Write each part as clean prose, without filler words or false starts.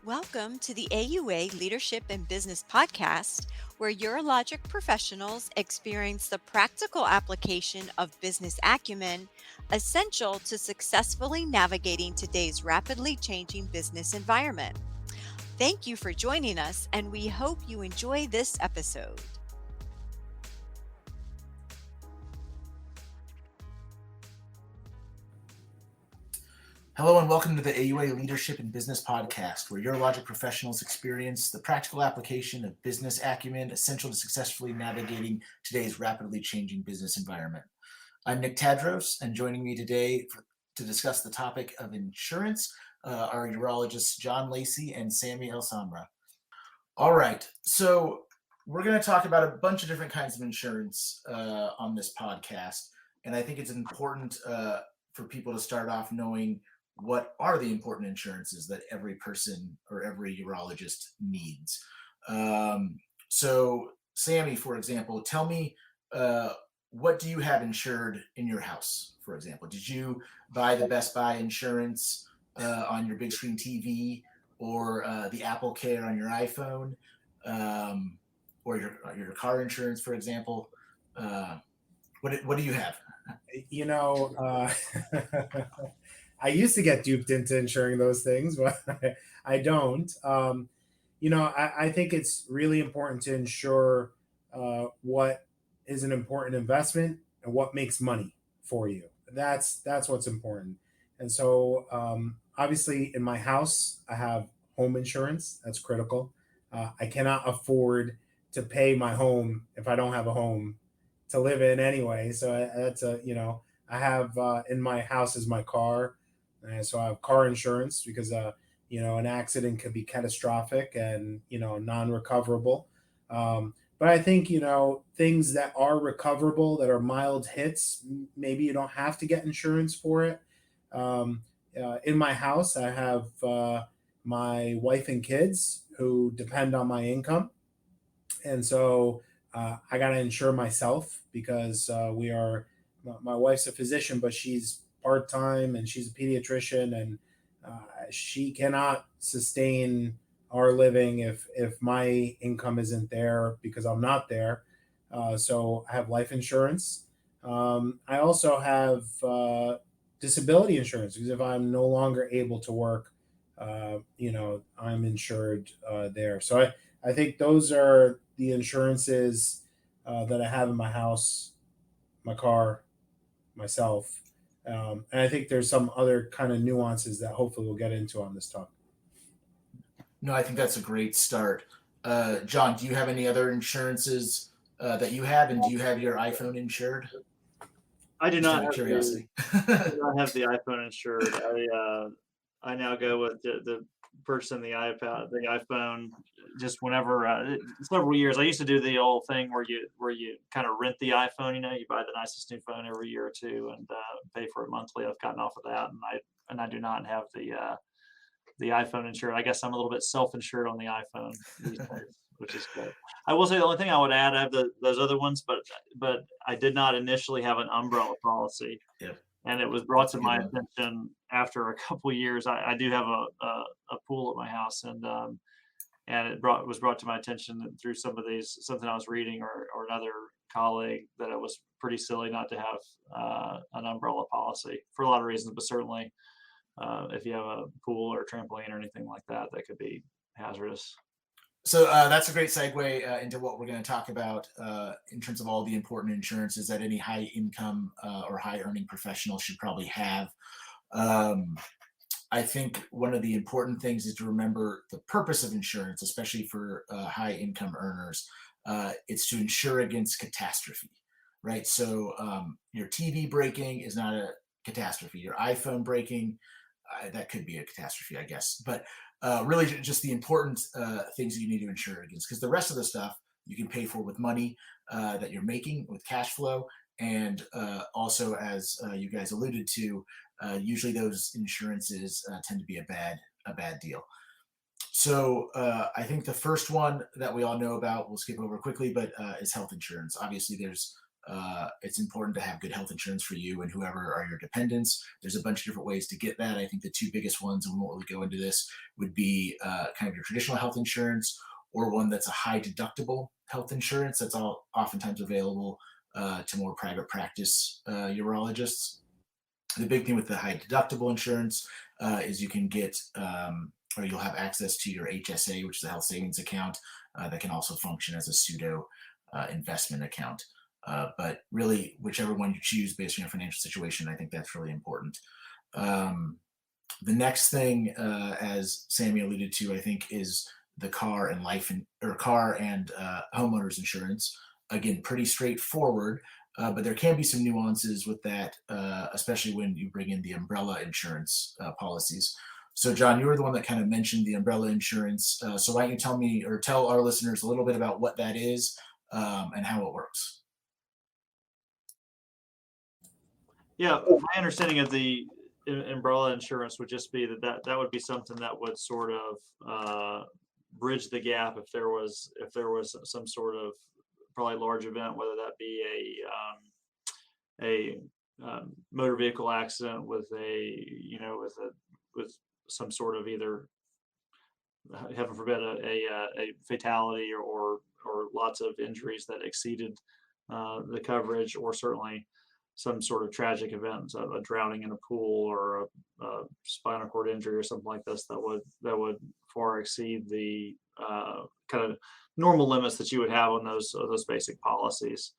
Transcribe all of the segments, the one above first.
Welcome to the AUA Leadership and Business Podcast, where urologic professionals experience the practical application of business acumen essential to successfully navigating today's rapidly changing business environment. Thank you for joining us, and we hope you enjoy this episode. Hello and welcome to the AUA Leadership and Business Podcast, where urologic professionals experience the practical application of business acumen essential to successfully navigating today's rapidly changing business environment. I'm Nick Tadros, and joining me today to discuss the topic of insurance are urologists John Lacy and Sammy Elsamra. All right, so we're going to talk about a bunch of different kinds of insurance on this podcast, and I think it's important for people to start off knowing what are the important insurances that every person or every urologist needs. So Sammy, for example, tell me, what do you have insured in your house, for example? Did you buy the Best Buy insurance on your big screen TV, or the Apple Care on your iPhone, or your car insurance, for example? What do you have? I used to get duped into insuring those things, but I don't. I think it's really important to insure what is an important investment and what makes money for you. That's what's important. And so, obviously, in my house, I have home insurance. That's critical. I cannot afford to pay my home if I don't have a home to live in anyway. So I have in my house is my car. And so I have car insurance because, an accident could be catastrophic and, non-recoverable. But I think, things that are recoverable, that are mild hits, maybe you don't have to get insurance for it. In my house, I have my wife and kids who depend on my income. And so I got to insure myself because my wife's a physician, but she's part-time and she's a pediatrician, and she cannot sustain our living if my income isn't there because I'm not there. So I have life insurance. I also have disability insurance because if I'm no longer able to work, I'm insured there. So I think those are the insurances that I have in my house, my car, myself. And I think there's some other kind of nuances that hopefully we'll get into on this topic. No, I think that's a great start. John, do you have any other insurances that you have, and do you have your iPhone insured? I do not have curiosity. I do not have the iPhone insured. I now go with the purchasing the iPhone just whenever. Several years. I used to do the old thing where you kind of rent the iPhone. You buy the nicest new phone every year or two and pay for it monthly. I've gotten off of that, and I do not have the iPhone insured. I guess I'm a little bit self-insured on the iPhone these days, which is good. I will say the only thing I would add, I have those other ones, but I did not initially have an umbrella policy. Yep. And it was brought to my attention after a couple of years. I do have a pool at my house, and it was brought to my attention through something I was reading or another colleague, that it was pretty silly not to have an umbrella policy for a lot of reasons, but certainly if you have a pool or trampoline or anything like that, that could be hazardous. So that's a great segue into what we're going to talk about in terms of all the important insurances that any high income or high earning professional should probably have. I think one of the important things is to remember the purpose of insurance, especially for high income earners. It's to insure against catastrophe, right? So your TV breaking is not a catastrophe. Your iPhone breaking, that could be a catastrophe, I guess. But really just the important things that you need to insure against, because the rest of the stuff you can pay for with money that you're making with cash flow. And also, as you guys alluded to, usually those insurances tend to be a bad deal. So I think the first one that we all know about, we'll skip over quickly, but is health insurance. Obviously, there's It's important to have good health insurance for you and whoever are your dependents. There's a bunch of different ways to get that. I think the two biggest ones, and we won't really go into this, would be kind of your traditional health insurance, or one that's a high deductible health insurance that's oftentimes available to more private practice urologists. The big thing with the high deductible insurance is you can get, or you'll have access to your HSA, which is a health savings account that can also function as a pseudo investment account. But really, whichever one you choose based on your financial situation, I think that's really important. The next thing, as Sammy alluded to, I think is the car and homeowners insurance. Again, pretty straightforward, but there can be some nuances with that, especially when you bring in the umbrella insurance policies. So, John, you were the one that kind of mentioned the umbrella insurance. So why don't you tell me, or tell our listeners, a little bit about what that is and how it works? Yeah, my understanding of the umbrella insurance would just be that would be something that would sort of bridge the gap if there was some sort of probably large event, whether that be a motor vehicle accident with some sort of, either heaven forbid a fatality or lots of injuries that exceeded the coverage, or certainly some sort of tragic event, a drowning in a pool, or a spinal cord injury or something like this that would far exceed the kind of normal limits that you would have on those basic policies.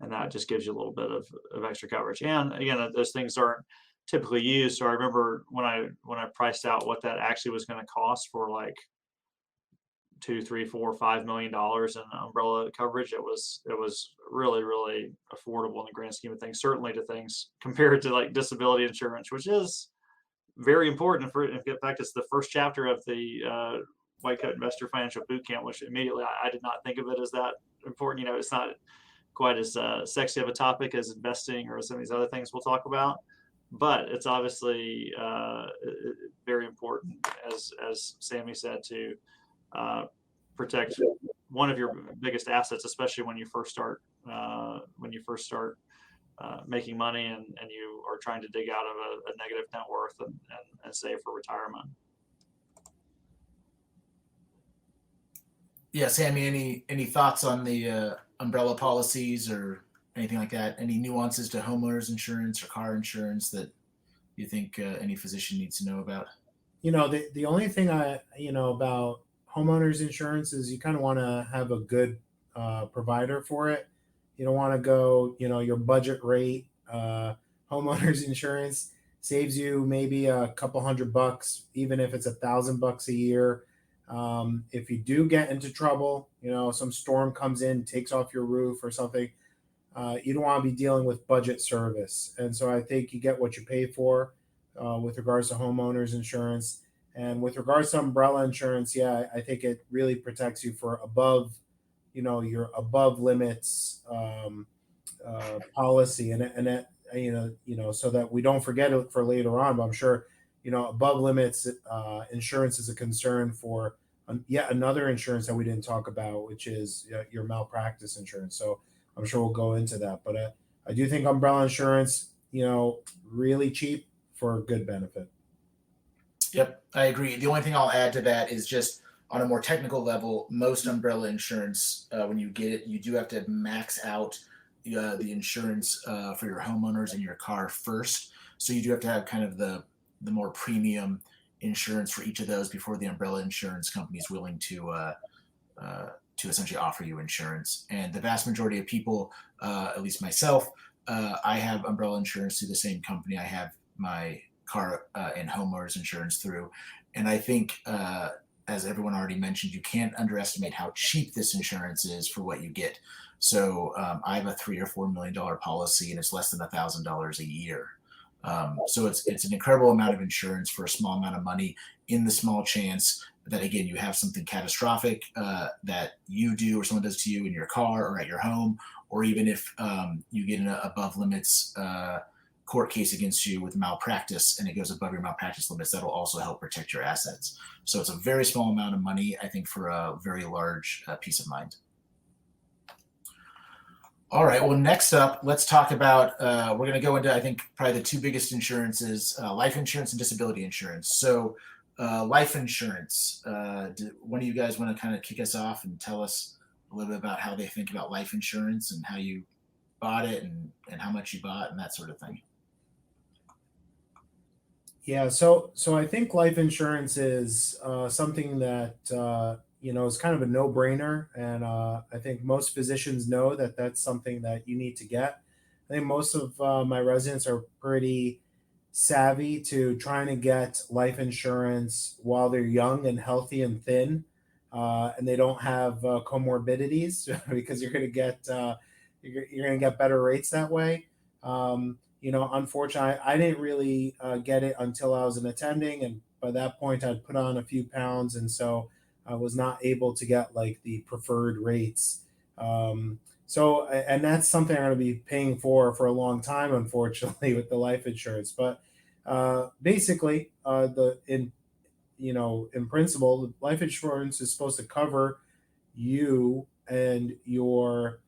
And that just gives you a little bit of extra coverage. And again, those things aren't typically used. So I remember when I priced out what that actually was going to cost for like $2, $3, $4, $5 million in umbrella coverage, it was really, really affordable in the grand scheme of things. Certainly to things compared to like disability insurance, which is very important. In fact, it's the first chapter of the White Coat Investor Financial Bootcamp, which immediately I did not think of it as that important. It's not quite as sexy of a topic as investing or some of these other things we'll talk about, but it's obviously very important, as Sammy said, to protect one of your biggest assets, especially when you first start making money and you are trying to dig out of a negative net worth and save for retirement. Yeah, Sammy, any thoughts on the umbrella policies or anything like that? Any nuances to homeowners insurance or car insurance that you think any physician needs to know about? The only thing about homeowners insurance is you kind of want to have a good provider for it. You don't want to go, your budget rate. Homeowners insurance saves you maybe a couple $100, even if it's $1,000 a year. If you do get into trouble, some storm comes in, takes off your roof or something, you don't want to be dealing with budget service. And so I think you get what you pay for with regards to homeowners insurance. And with regards to umbrella insurance, yeah, I think it really protects you for above, your above limits policy, and that, so that we don't forget it for later on. But I'm sure, above limits insurance is a concern for yet another insurance that we didn't talk about, which is your malpractice insurance. So I'm sure we'll go into that. But I do think umbrella insurance, really cheap for good benefit. Yep, I agree. The only thing I'll add to that is just on a more technical level, most umbrella insurance, when you get it, you do have to max out the insurance for your homeowners and your car first. So you do have to have kind of the more premium insurance for each of those before the umbrella insurance company is willing to essentially offer you insurance. And the vast majority of people, at least myself, I have umbrella insurance through the same company I have my car and homeowners insurance through. And I think, as everyone already mentioned, you can't underestimate how cheap this insurance is for what you get. So I have a $3 or $4 million policy, and it's less than $1,000 a year. So it's an incredible amount of insurance for a small amount of money, in the small chance that, again, you have something catastrophic that you do or someone does to you in your car or at your home, or even if you get an above limits court case against you with malpractice and it goes above your malpractice limits, that'll also help protect your assets. So it's a very small amount of money, I think, for a very large peace of mind. All right. Well, next up, let's talk about, we're going to go into, I think, probably the two biggest insurances, life insurance and disability insurance. So life insurance, one of you guys want to kind of kick us off and tell us a little bit about how they think about life insurance and how you bought it and how much you bought and that sort of thing? Yeah, so I think life insurance is something that is kind of a no-brainer, and I think most physicians know that that's something that you need to get. I think most of my residents are pretty savvy to trying to get life insurance while they're young and healthy and thin, and they don't have comorbidities because you're going to get better rates that way. Unfortunately, I didn't really get it until I was an attending, and by that point, I'd put on a few pounds, and so I was not able to get like the preferred rates. And that's something I'm going to be paying for a long time, unfortunately, with the life insurance. But basically, in principle, life insurance is supposed to cover you and your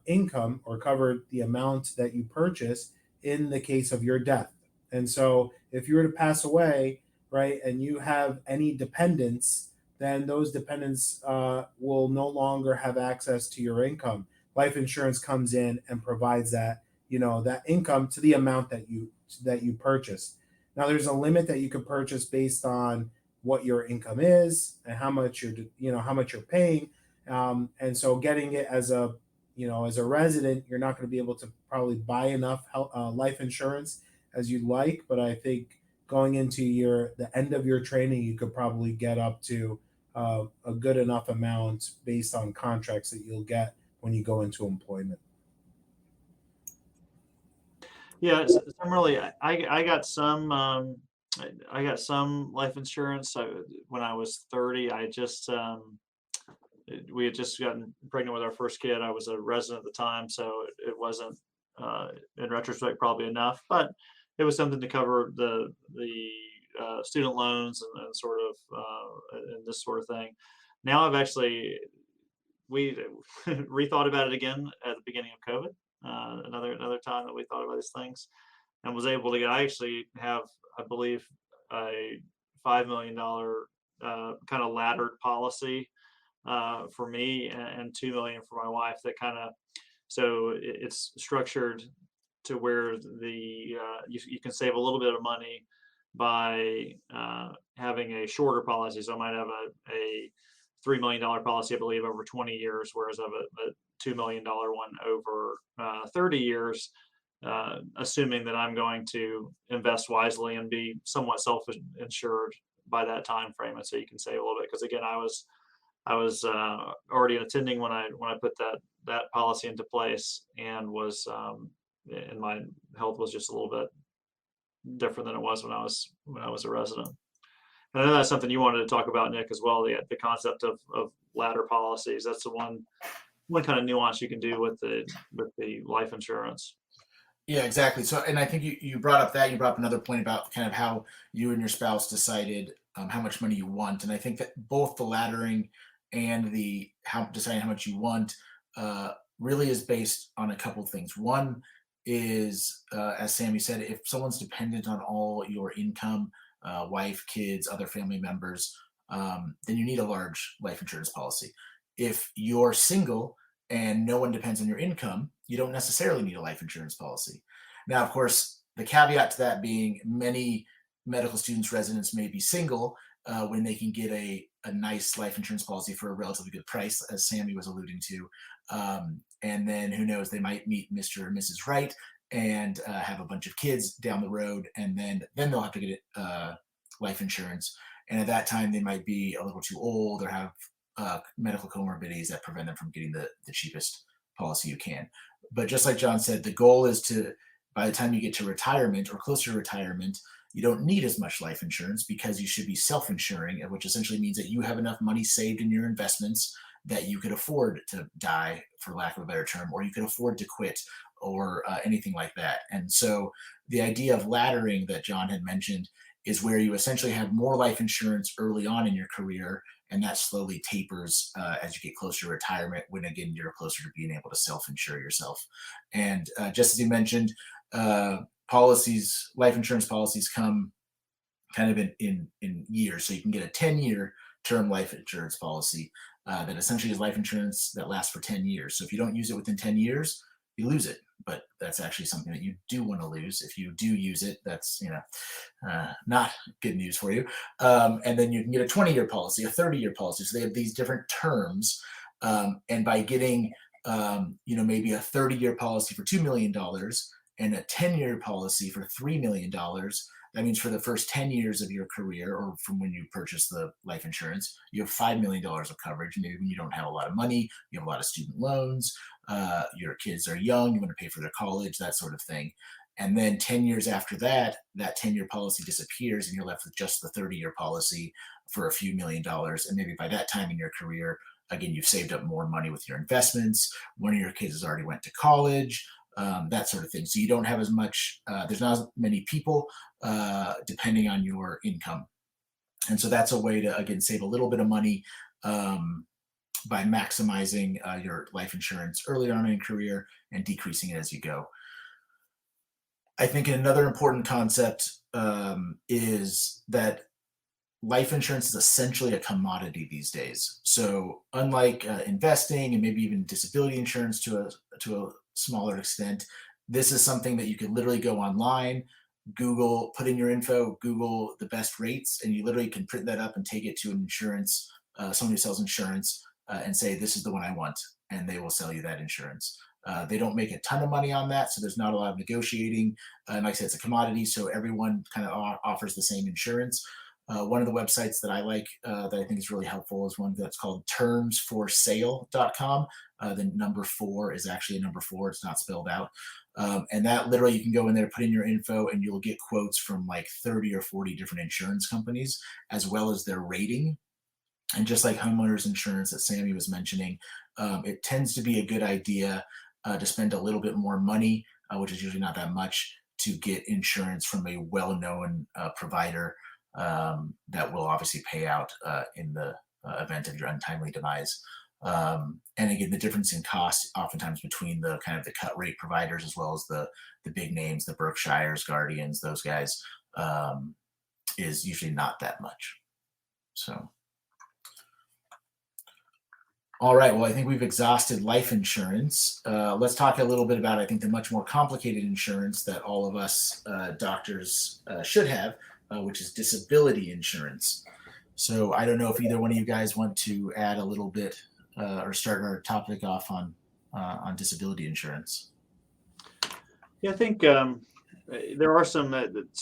income, or cover the amount that you purchase in the case of your death. And so if you were to pass away, right, and you have any dependents, then those dependents will no longer have access to your income. Life insurance comes in and provides that income to the amount that you purchase. Now there's a limit that you can purchase based on what your income is and how much you're paying. And so getting it as a resident, you're not going to be able to probably buy enough life insurance as you'd like. But I think going into the end of your training, you could probably get up to a good enough amount based on contracts that you'll get when you go into employment. Yeah, similarly, I got some life insurance. When I was 30, we had just gotten pregnant with our first kid. I was a resident at the time, so it wasn't, in retrospect, probably enough, but it was something to cover the student loans and sort of and this sort of thing. Now we rethought about it again at the beginning of COVID. Another time that we thought about these things, and was able to get. I actually have, I believe, a $5 million kind of laddered policy for me, and 2 million for my wife. That kind of, so it's structured to where you can save a little bit of money by having a shorter policy. So I might have a $3 million policy, I believe, over 20 years, whereas I have a $2 million one over 30 years, assuming that I'm going to invest wisely and be somewhat self-insured by that time frame. And so you can save a little bit, because again, I was already attending when I put that policy into place, and and my health was just a little bit different than it was when I was a resident. And I know that's something you wanted to talk about, Nick, as well. The concept of ladder policies. That's the one kind of nuance you can do with the life insurance. Yeah, exactly. So, and I think you brought up another point about kind of how you and your spouse decided how much money you want. And I think that both the laddering and deciding how much you want really is based on a couple of things. One is, as Sammy said, if someone's dependent on all your income, wife, kids, other family members, then you need a large life insurance policy. If you're single and no one depends on your income, you don't necessarily need a life insurance policy. Now, of course, the caveat to that being, many medical students, residents may be single when they can get a nice life insurance policy for a relatively good price, as Sammy was alluding to. And then who knows, they might meet Mr. or Mrs. Right and have a bunch of kids down the road, and then they'll have to get life insurance. And at that time, they might be a little too old or have medical comorbidities that prevent them from getting the cheapest policy you can. But just like John said, the goal is to, by the time you get to retirement or closer to retirement, you don't need as much life insurance, because you should be self-insuring, which essentially means that you have enough money saved in your investments that you could afford to die, for lack of a better term, or you could afford to quit, or anything like that. And so the idea of laddering that John had mentioned is where you essentially have more life insurance early on in your career, and that slowly tapers as you get closer to retirement, when again you're closer to being able to self-insure yourself. And just as you mentioned, life insurance policies come kind of in years. So you can get a 10-year term life insurance policy that essentially is life insurance that lasts for 10 years. So if you don't use it within 10 years, you lose it. But that's actually something that you do want to lose. If you do use it, that's not good news for you. And then you can get a 20-year policy, a 30-year policy. So they have these different terms. And by getting maybe a 30-year policy for $2 million and a 10-year policy for $3 million, that means for the first 10 years of your career, or from when you purchase the life insurance, you have $5 million of coverage. Maybe when you don't have a lot of money, you have a lot of student loans, your kids are young, you want to pay for their college, that sort of thing. And then 10 years after that, that 10-year policy disappears and you're left with just the 30-year policy for a few $1 million. And maybe by that time in your career, again, you've saved up more money with your investments. One of your kids has already went to college. That sort of thing. So you don't have as much, there's not as many people depending on your income. And so that's a way to, again, save a little bit of money by maximizing your life insurance early on in your career and decreasing it as you go. I think another important concept is that life insurance is essentially a commodity these days. So unlike investing and maybe even disability insurance to a smaller extent, this is something that you can literally go online, Google, put in your info, Google the best rates, and you literally can print that up and take it to an insurance, someone who sells insurance, and say, this is the one I want, and they will sell you that insurance. They don't make a ton of money on that, so there's not a lot of negotiating. And like I said, it's a commodity, so everyone kind of offers the same insurance. One of the websites that I like that I think is really helpful is one that's called termsforsale.com. The number 4 is actually a number 4. It's not spelled out. And that literally, you can go in there, put in your info, and you'll get quotes from like 30 or 40 different insurance companies, as well as their rating. And just like homeowners insurance that Sammy was mentioning, it tends to be a good idea to spend a little bit more money, which is usually not that much, to get insurance from a well-known provider that will obviously pay out in the event of your untimely demise. And again, the difference in cost oftentimes between the kind of the cut rate providers as well as the big names, the Berkshires, Guardians, those guys, is usually not that much. So, all right, well, I think we've exhausted life insurance. Let's talk a little bit about, I think, the much more complicated insurance that all of us doctors should have, which is disability insurance. So I don't know if either one of you guys want to add a little bit or start our topic off on disability insurance. Yeah, I think there are some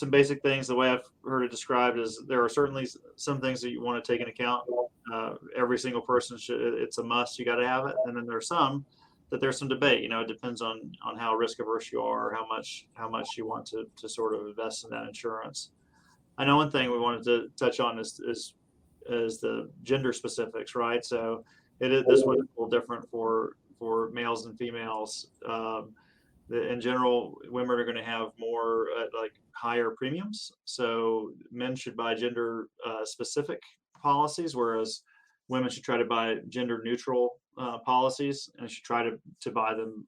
basic things. The way I've heard it described is there are certainly some things that you want to take into account. Every single person should, it's a must, you got to have it. And then there's some that there's some debate. It depends on how risk averse you are, how much you want to sort of invest in that insurance. I know one thing we wanted to touch on is the gender specifics, right? So this one is a little different for males and females. In general, women are going to have more like higher premiums. So men should buy gender specific policies, whereas women should try to buy gender neutral policies and should try to buy them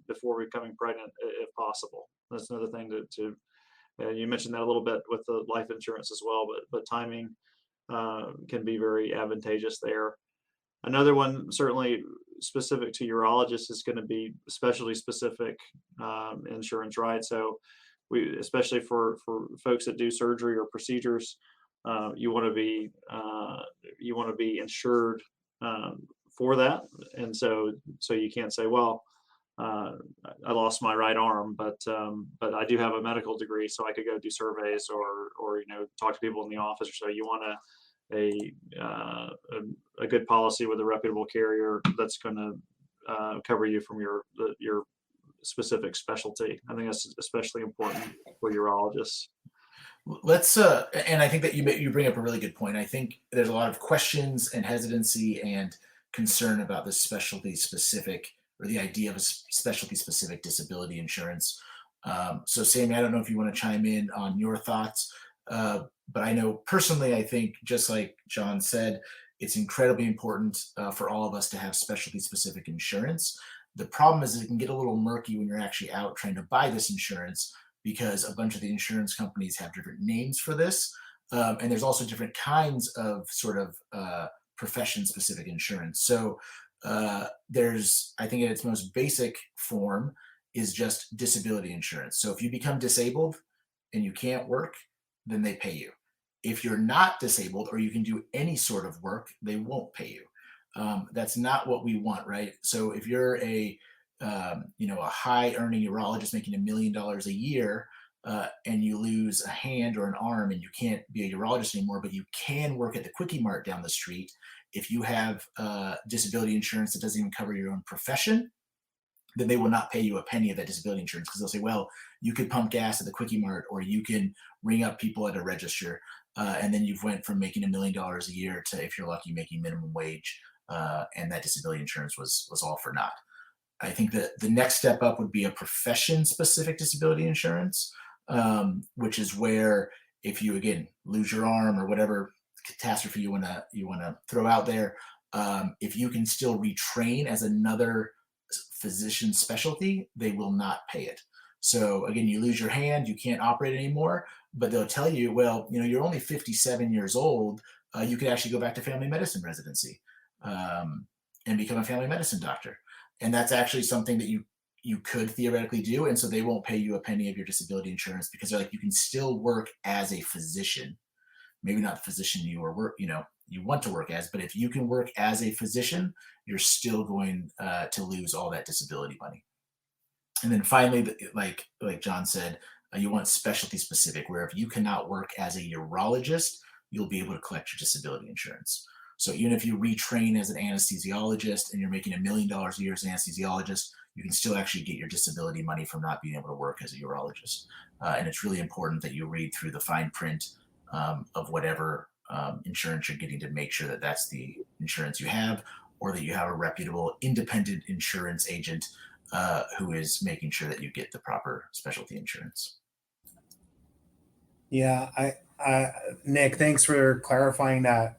before becoming pregnant if possible. That's another thing to you mentioned that a little bit with the life insurance as well, but timing can be very advantageous there. Another one, certainly specific to urologists, is going to be specialty specific insurance, right? So especially for folks that do surgery or procedures, you want to be insured for that. And so you can't say, well, I lost my right arm, but I do have a medical degree, so I could go do surveys or talk to people in the office or so. You want a good policy with a reputable carrier that's going to cover you from your specific specialty. I think that's especially important for urologists. Let's and I think that you bring up a really good point. I think there's a lot of questions and hesitancy and concern about this specialty specific, or the idea of a specialty specific disability insurance. So Sammy, I don't know if you want to chime in on your thoughts, but I know personally, I think just like John said, it's incredibly important for all of us to have specialty specific insurance. The problem is it can get a little murky when you're actually out trying to buy this insurance, because a bunch of the insurance companies have different names for this. And there's also different kinds of sort of profession specific insurance. So there's, I think at its most basic form is just disability insurance. So if you become disabled and you can't work, then they pay you. If you're not disabled or you can do any sort of work, they won't pay you. That's not what we want, right? So if you're a high earning urologist making $1 million a year, and you lose a hand or an arm and you can't be a urologist anymore, but you can work at the Quickie Mart down the street. If you have disability insurance that doesn't even cover your own profession, then they will not pay you a penny of that disability insurance, because they'll say, well, you could pump gas at the Quickie Mart or you can ring up people at a register. And then you've went from making $1 million a year to, if you're lucky, making minimum wage. And that disability insurance was all for naught. I think that the next step up would be a profession specific disability insurance, which is where if you, again, lose your arm or whatever catastrophe you want to throw out there, if you can still retrain as another physician specialty, they will not pay it. So again, you lose your hand, you can't operate anymore, but they'll tell you, well, you're only 57 years old. You could actually go back to family medicine residency and become a family medicine doctor. And that's actually something that you could theoretically do. And so they won't pay you a penny of your disability insurance, because they're like, you can still work as a physician, maybe not the physician you want to work as, but if you can work as a physician, you're still going to lose all that disability money. And then finally, like John said, you want specialty specific, where if you cannot work as a urologist, you'll be able to collect your disability insurance. So even if you retrain as an anesthesiologist and you're making $1 million a year as an anesthesiologist, you can still actually get your disability money from not being able to work as a urologist. And it's really important that you read through the fine print of whatever insurance you're getting to make sure that that's the insurance you have, or that you have a reputable independent insurance agent who is making sure that you get the proper specialty insurance. Yeah, Nick, thanks for clarifying that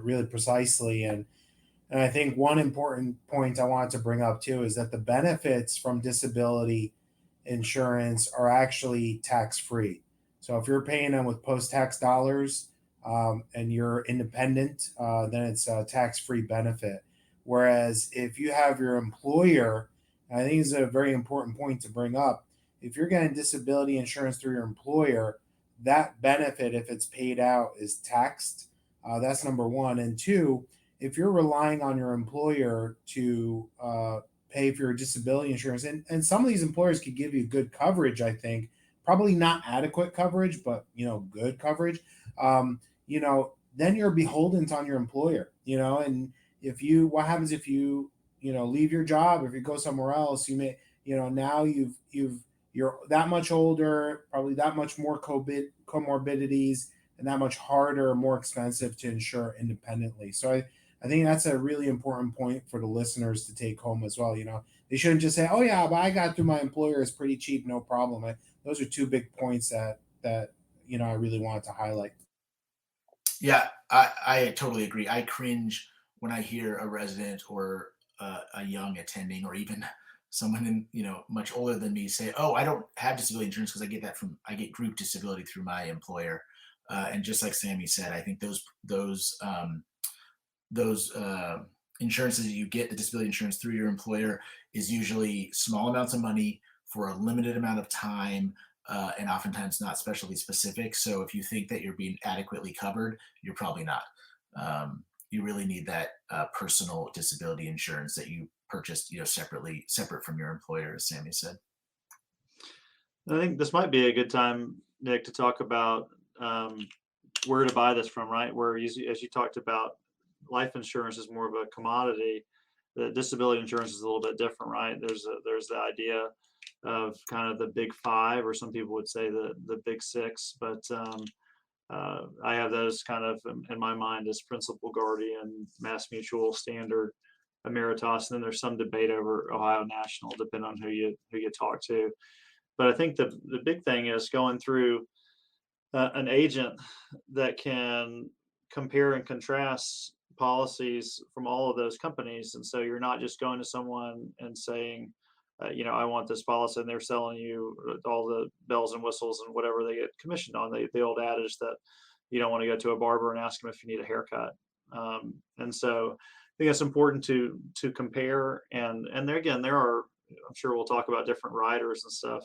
really precisely. And I think one important point I wanted to bring up too is that the benefits from disability insurance are actually tax free. So if you're paying them with post tax dollars and you're independent, then it's a tax free benefit. Whereas if you have your employer, I think it's a very important point to bring up. If you're getting disability insurance through your employer, that benefit, if it's paid out, is taxed. That's number one. And two, if you're relying on your employer to pay for your disability insurance, and some of these employers could give you good coverage, I think, probably not adequate coverage, but good coverage. Then you're beholden on your employer. And what happens if you leave your job? If you go somewhere else, you may, now you're that much older, probably that much more comorbidities, and that much harder, more expensive to insure independently. So I think that's a really important point for the listeners to take home as well. They shouldn't just say, "Oh yeah, but I got through my employer; it's pretty cheap, no problem." Those are two big points that I really wanted to highlight. Yeah, I totally agree. I cringe when I hear a resident or a young attending, or even someone much older than me say, "Oh, I don't have disability insurance because I get group disability through my employer." And just like Sammy said, I think those insurances that you get, the disability insurance through your employer, is usually small amounts of money for a limited amount of time, and oftentimes not specialty specific. So if you think that you're being adequately covered, you're probably not. You really need that personal disability insurance that you purchased, separate from your employer, as Sammy said. I think this might be a good time, Nick, to talk about where to buy this from, right? Where, as you talked about, life insurance is more of a commodity. The disability insurance is a little bit different, right? There's the idea of kind of the big five, or some people would say the big six, but I have those kind of in my mind as Principal Guardian, Mass Mutual, Standard, Emeritus, and then there's some debate over Ohio National, depending on who you talk to. But I think the big thing is going through an agent that can compare and contrast policies from all of those companies. And so you're not just going to someone and saying, I want this policy, and they're selling you all the bells and whistles and whatever they get commissioned on. The old adage that you don't want to go to a barber and ask them if you need a haircut. And so I think it's important to compare. And there again, there are, I'm sure we'll talk about different riders and stuff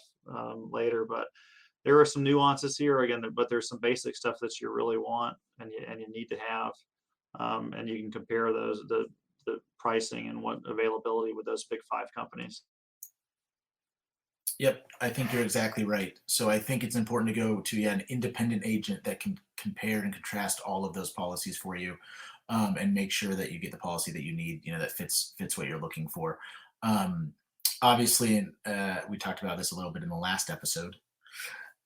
later, but there are some nuances here again, but there's some basic stuff that you really want and you need to have. And you can compare the pricing and what availability with those big five companies. Yep, I think you're exactly right. So I think it's important to go to an independent agent that can compare and contrast all of those policies for you, and make sure that you get the policy that you need, that fits what you're looking for. Obviously, and we talked about this a little bit in the last episode,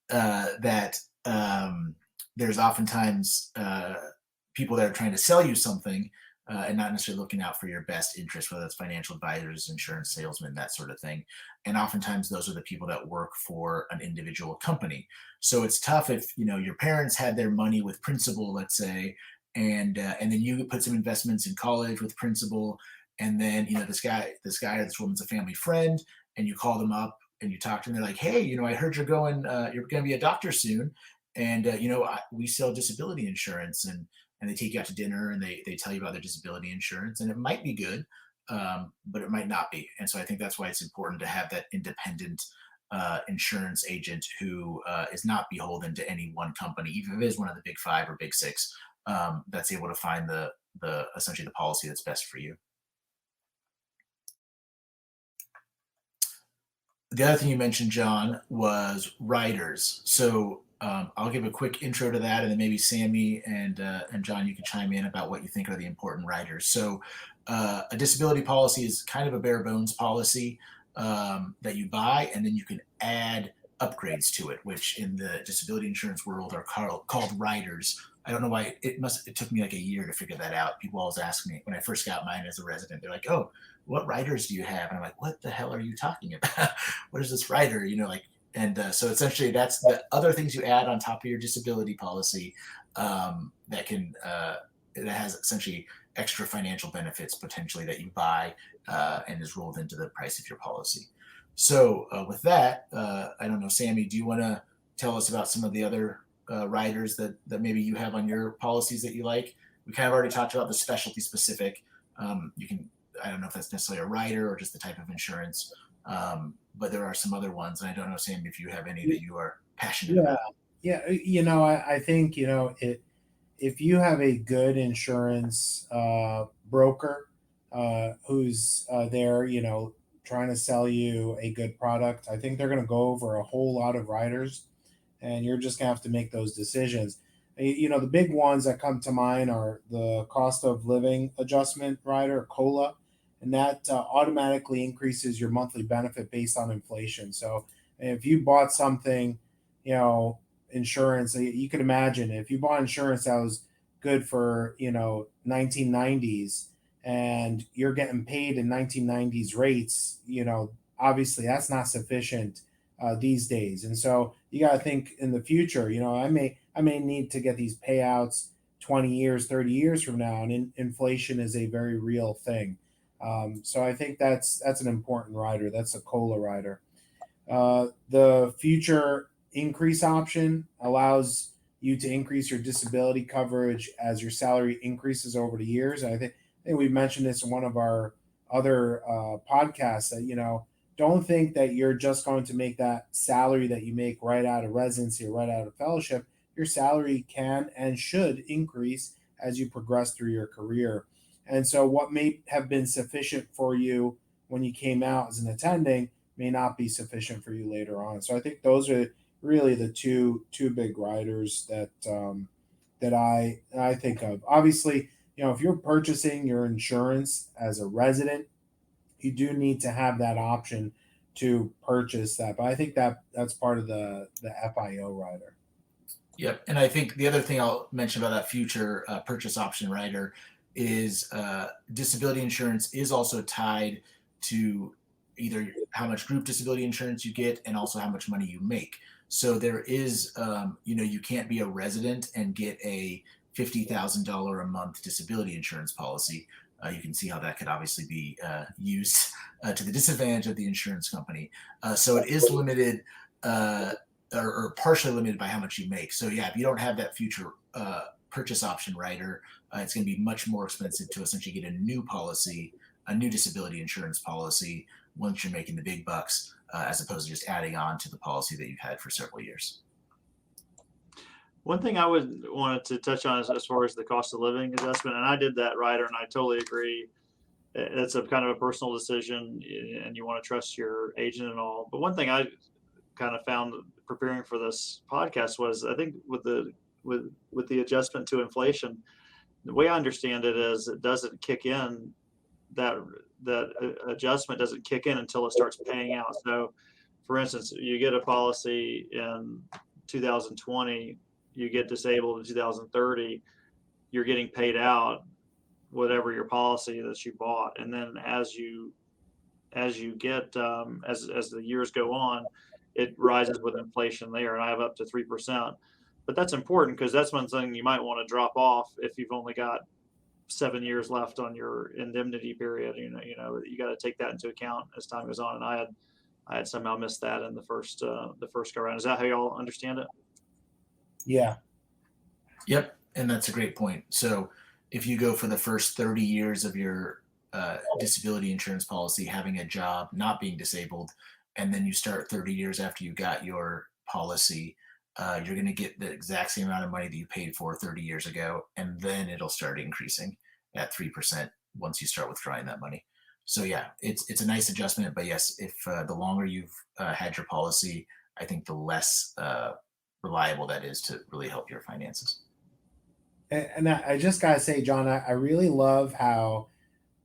that there's oftentimes people that are trying to sell you something and not necessarily looking out for your best interest, whether it's financial advisors, insurance salesmen, that sort of thing. And oftentimes those are the people that work for an individual company. So it's tough if, your parents had their money with Principal, let's say, and then you put some investments in college with Principal, and then, this guy or this woman's a family friend, and you call them up and you talk to them. They're like, hey, I heard you're going to be a doctor soon. And, we sell disability insurance, and they take you out to dinner and they tell you about their disability insurance, and it might be good, but it might not be. And so I think that's why it's important to have that independent insurance agent who is not beholden to any one company, even if it is one of the big five or big six, that's able to find the essentially the policy that's best for you. The other thing you mentioned, John, was riders. So I'll give a quick intro to that, and then maybe Sammy and John, you can chime in about what you think are the important riders. So a disability policy is kind of a bare bones policy that you buy, and then you can add upgrades to it, which in the disability insurance world are called riders. I don't know why it took me like a year to figure that out. People always ask me when I first got mine as a resident, they're like, oh, what riders do you have? And I'm like, what the hell are you talking about? What is this rider? So essentially that's the other things you add on top of your disability policy that has essentially extra financial benefits potentially that you buy and is rolled into the price of your policy. So with that, I don't know, Sammy, do you want to tell us about some of the other riders that maybe you have on your policies that you like? We kind of already talked about the specialty specific. I don't know if that's necessarily a rider or just the type of insurance, but there are some other ones. And I don't know, Sam, if you have any that you are passionate about. Yeah. I think, if you have a good insurance broker who's there, trying to sell you a good product, I think they're going to go over a whole lot of riders, and you're just going to have to make those decisions. The big ones that come to mind are the cost of living adjustment rider, COLA, and that automatically increases your monthly benefit based on inflation. So if you bought something, insurance, you can imagine if you bought insurance that was good for, 1990s and you're getting paid in 1990s rates, obviously that's not sufficient these days. And so you got to think in the future, I may need to get these payouts 20 years, 30 years from now. And inflation is a very real thing. So I think that's an important rider. That's a COLA rider. The future increase option allows you to increase your disability coverage as your salary increases over the years. And I think we mentioned this in one of our other podcasts that, don't think that you're just going to make that salary that you make right out of residency or right out of fellowship. Your salary can and should increase as you progress through your career. And so what may have been sufficient for you when you came out as an attending may not be sufficient for you later on. So I think those are really the two big riders that I think of. Obviously, if you're purchasing your insurance as a resident, you do need to have that option to purchase that. But I think that's part of the FIO rider. Yep. And I think the other thing I'll mention about that future purchase option rider is disability insurance is also tied to either how much group disability insurance you get and also how much money you make. So there is, you can't be a resident and get a $50,000 a month disability insurance policy, you can see how that could obviously be used to the disadvantage of the insurance company. So it is limited or partially limited by how much you make. So yeah, if you don't have that future purchase option rider, it's going to be much more expensive to essentially get a new policy, a new disability insurance policy once you're making the big bucks, as opposed to just adding on to the policy that you've had for several years. One thing I would wanted to touch on is as far as the cost of living adjustment, and I did that rider, and I totally agree. It's a kind of a personal decision, and you want to trust your agent and all. But one thing I kind of found preparing for this podcast was, I think with the adjustment to inflation, the way I understand it is it doesn't kick in, that adjustment doesn't kick in until it starts paying out. So for instance, you get a policy in 2020, you get disabled in 2030, you're getting paid out whatever your policy that you bought. And then as you get, as the years go on, it rises with inflation there, and I have up to 3%. But that's important because that's one thing you might want to drop off if you've only got 7 years left on your indemnity period. You got to take that into account as time goes on. And I had somehow missed that in the first go round. Is that how y'all understand it? Yeah. Yep. And that's a great point. So if you go for the first 30 years of your disability insurance policy, having a job, not being disabled, and then you start 30 years after you got your policy, you're going to get the exact same amount of money that you paid for 30 years ago. And then it'll start increasing at 3% once you start withdrawing that money. So yeah, it's a nice adjustment. But yes, if the longer you've had your policy, I think the less reliable that is to really help your finances. And I just gotta say, John, I really love how,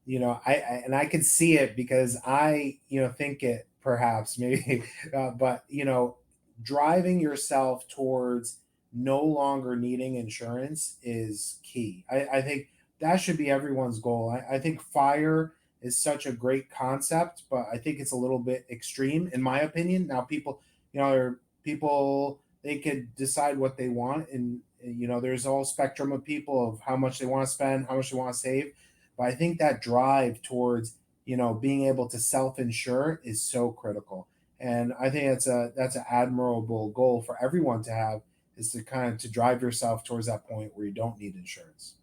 I can see it because I, think it perhaps maybe, but driving yourself towards no longer needing insurance is key. I think that should be everyone's goal. I think FIRE is such a great concept, but I think it's a little bit extreme in my opinion. Now people, they could decide what they want, and there's a whole spectrum of people of how much they want to spend, how much they want to save. But I think that drive towards being able to self-insure is so critical, and I think that's an admirable goal for everyone to have, is to kind of to drive yourself towards that point where you don't need insurance.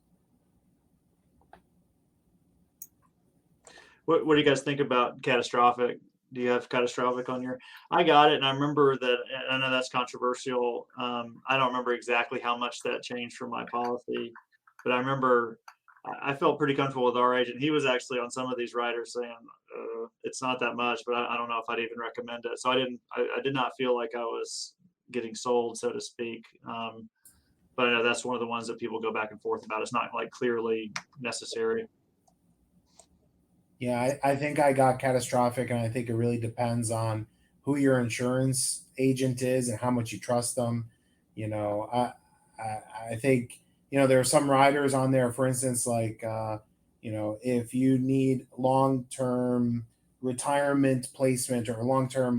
What do you guys think about catastrophic? Do you have catastrophic on your? I got it, and I remember that. I know that's controversial. I don't remember exactly how much that changed from my policy, but I remember I felt pretty comfortable with our agent. He was actually on some of these riders saying it's not that much, but I don't know if I'd even recommend it. So I did not feel like I was getting sold, so to speak. But I know that's one of the ones that people go back and forth about. It's not like clearly necessary. Yeah, I think I got catastrophic, and I think it really depends on who your insurance agent is and how much you trust them. I think there are some riders on there, for instance, like if you need long-term retirement placement or long-term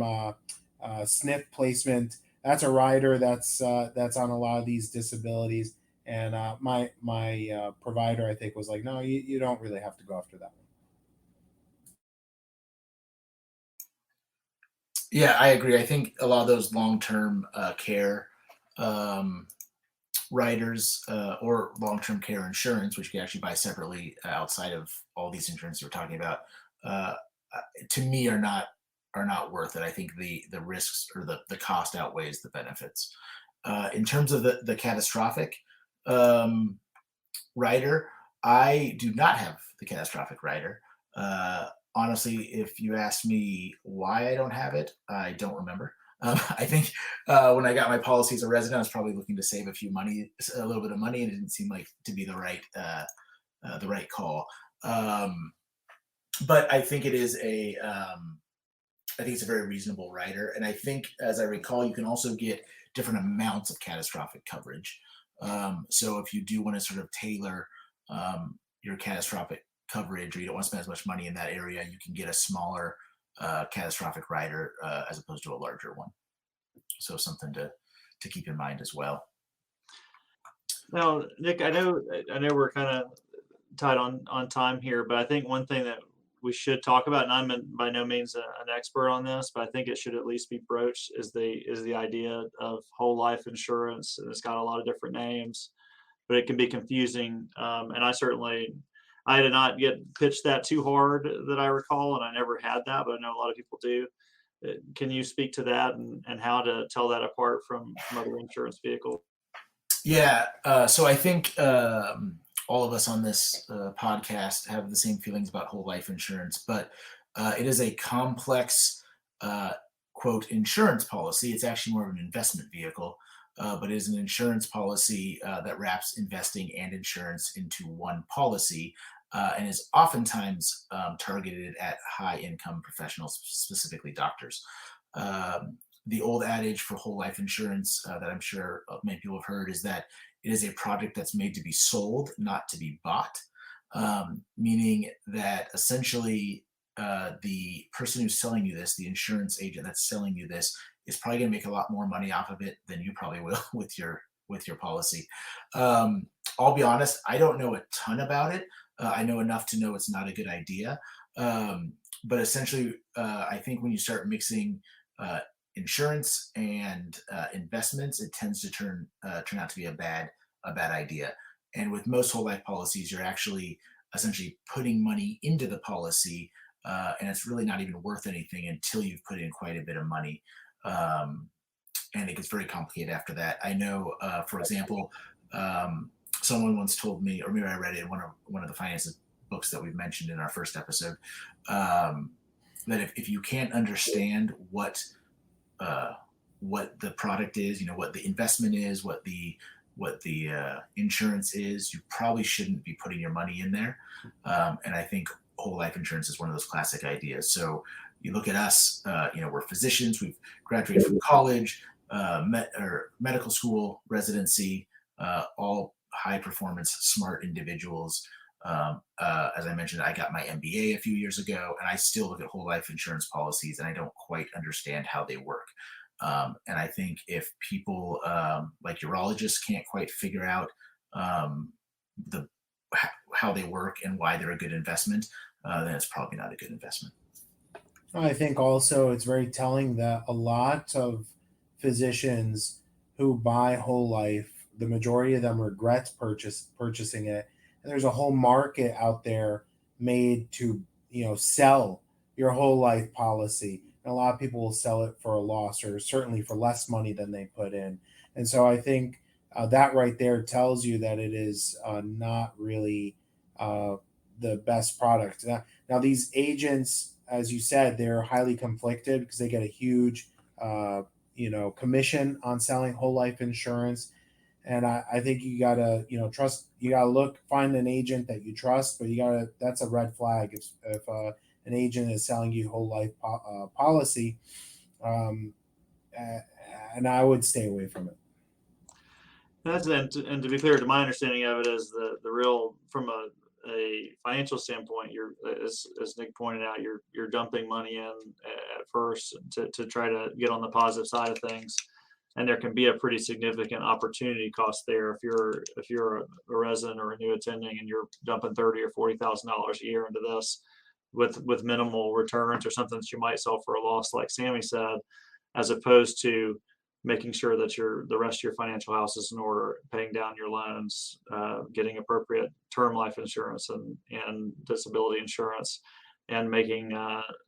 SNF placement, that's a rider that's on a lot of these disabilities. And my provider, I think, was like, no, you don't really have to go after that one. Yeah, I agree. I think a lot of those long-term care riders or long-term care insurance, which you can actually buy separately outside of all these insurances we're talking about, to me are not worth it. I think the risks or the cost outweighs the benefits. In terms of the catastrophic rider, I do not have the catastrophic rider. Honestly, if you ask me why I don't have it, I don't remember. I think when I got my policy as a resident, I was probably looking to save a little bit of money, and it didn't seem like to be the right call. But I think it is I think it's a very reasonable rider, and I think, as I recall, you can also get different amounts of catastrophic coverage. So if you do want to sort of tailor your catastrophic coverage, or you don't want to spend as much money in that area, you can get a smaller catastrophic rider as opposed to a larger one. So something to keep in mind as well. Now, Nick, I know we're kind of tight on time here, but I think one thing that we should talk about, and I'm by no means an expert on this, but I think it should at least be broached, is the idea of whole life insurance. And it's got a lot of different names, but it can be confusing. And I did not get pitched that too hard that I recall, and I never had that, but I know a lot of people do. Can you speak to that and how to tell that apart from other insurance vehicles? Yeah. So I think all of us on this podcast have the same feelings about whole life insurance, but it is a complex, quote, insurance policy. It's actually more of an investment vehicle, but it is an insurance policy that wraps investing and insurance into one policy, and is oftentimes targeted at high income professionals, specifically doctors. The old adage for whole life insurance that I'm sure many people have heard is that it is a product that's made to be sold, not to be bought, meaning that essentially the person who's selling you this, the insurance agent that's selling you this, is probably going to make a lot more money off of it than you probably will with your policy. I'll be honest, I don't know a ton about it. I know enough to know it's not a good idea. But essentially, I think when you start mixing insurance and investments, it tends to turn out to be a bad idea. And with most whole life policies, you're actually essentially putting money into the policy, and it's really not even worth anything until you've put in quite a bit of money. And it gets very complicated after that. I know, for example, someone once told me, or maybe I read it in one of the finance books that we've mentioned in our first episode, that if you can't understand what the product is, what the investment is, what the insurance is, you probably shouldn't be putting your money in there. And I think whole life insurance is one of those classic ideas. So you look at us, we're physicians, we've graduated from college, medical school, residency, all high performance, smart individuals. As I mentioned, I got my MBA a few years ago, and I still look at whole life insurance policies and I don't quite understand how they work. And I think if people like urologists can't quite figure out how they work and why they're a good investment, then it's probably not a good investment. I think also it's very telling that a lot of physicians who buy whole life, the majority of them regret purchasing it. And there's a whole market out there made to, sell your whole life policy. And a lot of people will sell it for a loss, or certainly for less money than they put in. And so I think that right there tells you that it is not really the best product. Now, these agents, as you said, they're highly conflicted because they get a huge, commission on selling whole life insurance. And I think you gotta, trust. You gotta find an agent that you trust, but that's a red flag if an agent is selling you whole life policy, and I would stay away from it. And to be clear, to my understanding of it is the real, from a financial standpoint, you're, as Nick pointed out, you're dumping money in at first to try to get on the positive side of things, and there can be a pretty significant opportunity cost there if you're a resident or a new attending and you're dumping $30,000 or $40,000 a year into this with minimal returns, or something that you might sell for a loss, like Sammy said, as opposed to making sure that the rest of your financial house is in order, paying down your loans, getting appropriate term life insurance and disability insurance, and making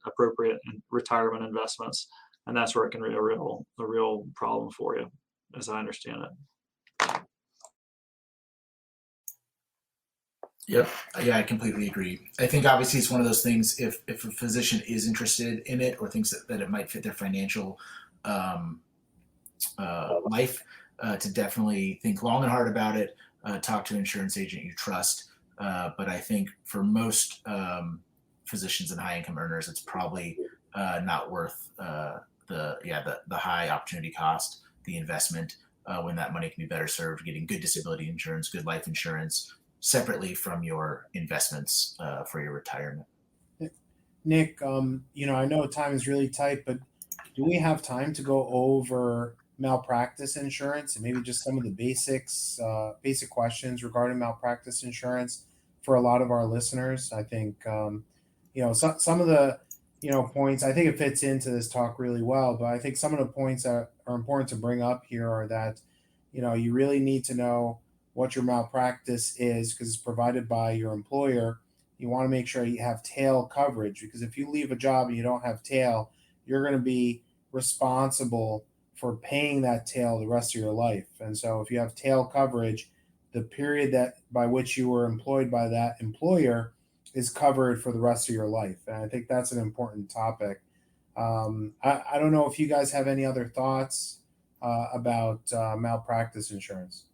appropriate retirement investments. And that's where it can be a real problem for you, as I understand it. Yep. Yeah, I completely agree. I think obviously it's one of those things, if a physician is interested in it or thinks that it might fit their financial life, to definitely think long and hard about it, talk to an insurance agent you trust. But I think for most physicians and high income earners, it's probably not worth the high opportunity cost, the investment, when that money can be better served getting good disability insurance, good life insurance, separately from your investments for your retirement. Nick, I know time is really tight, but do we have time to go over malpractice insurance and maybe just some of the basic questions regarding malpractice insurance for a lot of our listeners. I think, some of the, points, I think it fits into this talk really well, but I think some of the points that are important to bring up here are that, you really need to know what your malpractice is because it's provided by your employer. You want to make sure you have tail coverage, because if you leave a job and you don't have tail, you're going to be responsible for paying that tail the rest of your life. And so if you have tail coverage, the period that by which you were employed by that employer is covered for the rest of your life. And I think that's an important topic. I don't know if you guys have any other thoughts about malpractice insurance.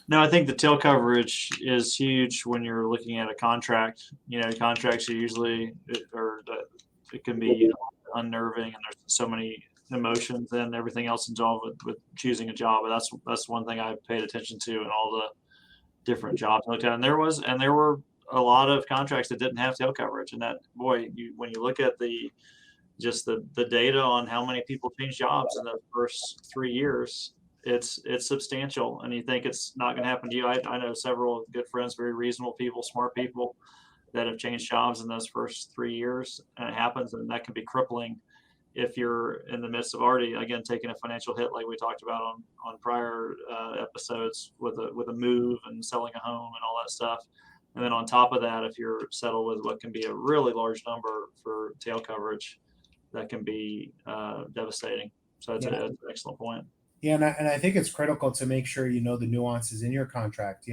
No, I think the tail coverage is huge when you're looking at a contract. Contracts are usually, it can be unnerving, and there's so many emotions and everything else involved with choosing a job. But that's one thing I paid attention to in all the different jobs I looked at. And there were a lot of contracts that didn't have tail coverage. And that, boy, when you look at the data on how many people change jobs in the first 3 years, it's substantial. And you think it's not going to happen to you. I know several good friends, very reasonable people, smart people that have changed jobs in those first 3 years, and it happens, and that can be crippling if you're in the midst of already, again, taking a financial hit like we talked about on prior episodes with a move and selling a home and all that stuff. And then on top of that, if you're settled with what can be a really large number for tail coverage, that can be devastating. So that's an excellent point. Yeah, and I think it's critical to make sure you know the nuances in your contract.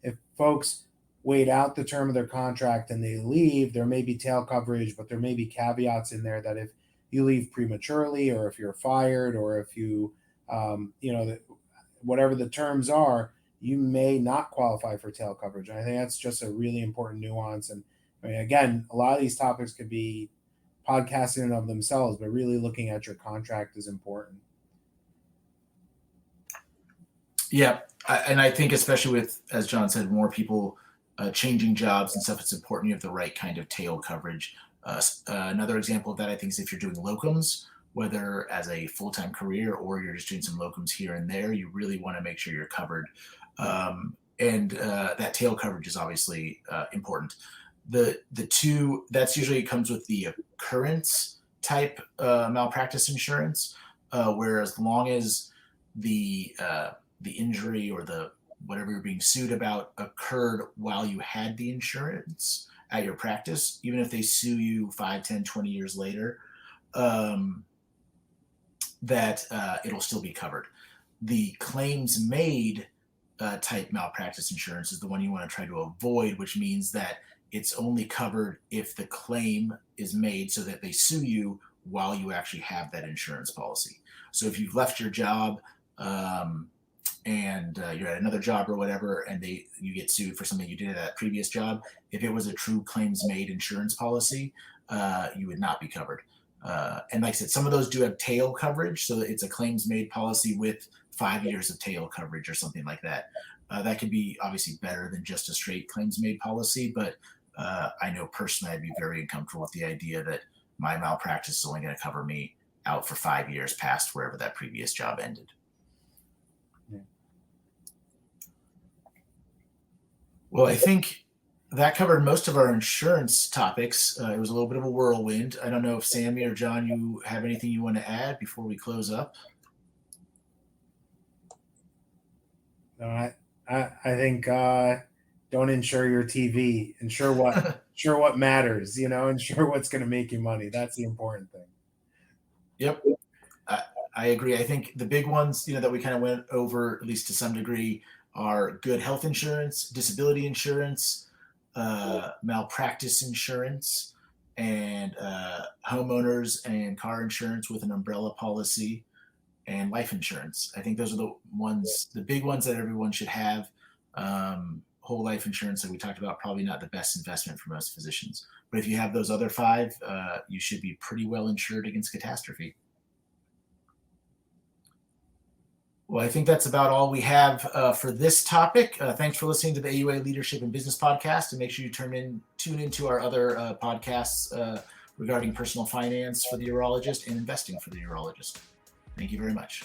If folks wait out the term of their contract and they leave, there may be tail coverage, but there may be caveats in there that if you leave prematurely, or if you're fired, or if you, whatever the terms are, you may not qualify for tail coverage. And I think that's just a really important nuance. And again, a lot of these topics could be podcasts in and of themselves, but really looking at your contract is important. Yeah, and I think especially with, as John said, more people changing jobs and stuff, it's important you have the right kind of tail coverage. Another example of that, I think, is if you're doing locums, whether as a full-time career or you're just doing some locums here and there, you really want to make sure you're covered. And that tail coverage is obviously important. The two, that's usually comes with the occurrence type malpractice insurance, where as long as the injury or the whatever you're being sued about occurred while you had the insurance at your practice, even if they sue you 5, 10, 20 years later, that it'll still be covered. The claims made type malpractice insurance is the one you want to try to avoid, which means that it's only covered if the claim is made so that they sue you while you actually have that insurance policy. So if you've left your job and you're at another job or whatever, and you get sued for something you did at that previous job, if it was a true claims made insurance policy, you would not be covered. And like I said, some of those do have tail coverage, so it's a claims made policy with 5 years of tail coverage or something like that. That could be obviously better than just a straight claims made policy, but I know personally I'd be very uncomfortable with the idea that my malpractice is only going to cover me out for 5 years past wherever that previous job ended. Yeah. Well, I think that covered most of our insurance topics. It was a little bit of a whirlwind. I don't know if Sammy or John, you have anything you want to add before we close up? No, I think don't insure your TV. Insure what matters. Insure what's going to make you money. That's the important thing. Yep, I agree. I think the big ones, that we kind of went over, at least to some degree, are good health insurance, disability insurance, malpractice insurance, and homeowners and car insurance with an umbrella policy, and life insurance. I think those are the big ones that everyone should have. Whole life insurance that we talked about, probably not the best investment for most physicians. But if you have those other 5, you should be pretty well insured against catastrophe. Well, I think that's about all we have for this topic. Thanks for listening to the AUA Leadership and Business Podcast, and make sure you tune into our other podcasts regarding personal finance for the urologist and investing for the urologist. Thank you very much.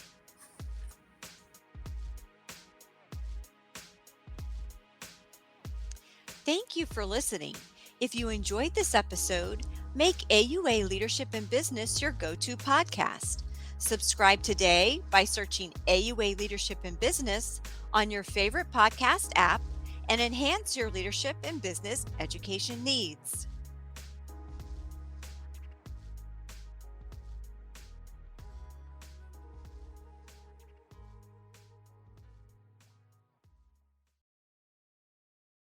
Thank you for listening. If you enjoyed this episode, make AUA Leadership in Business your go-to podcast. Subscribe today by searching AUA Leadership in Business on your favorite podcast app and enhance your leadership and business education needs.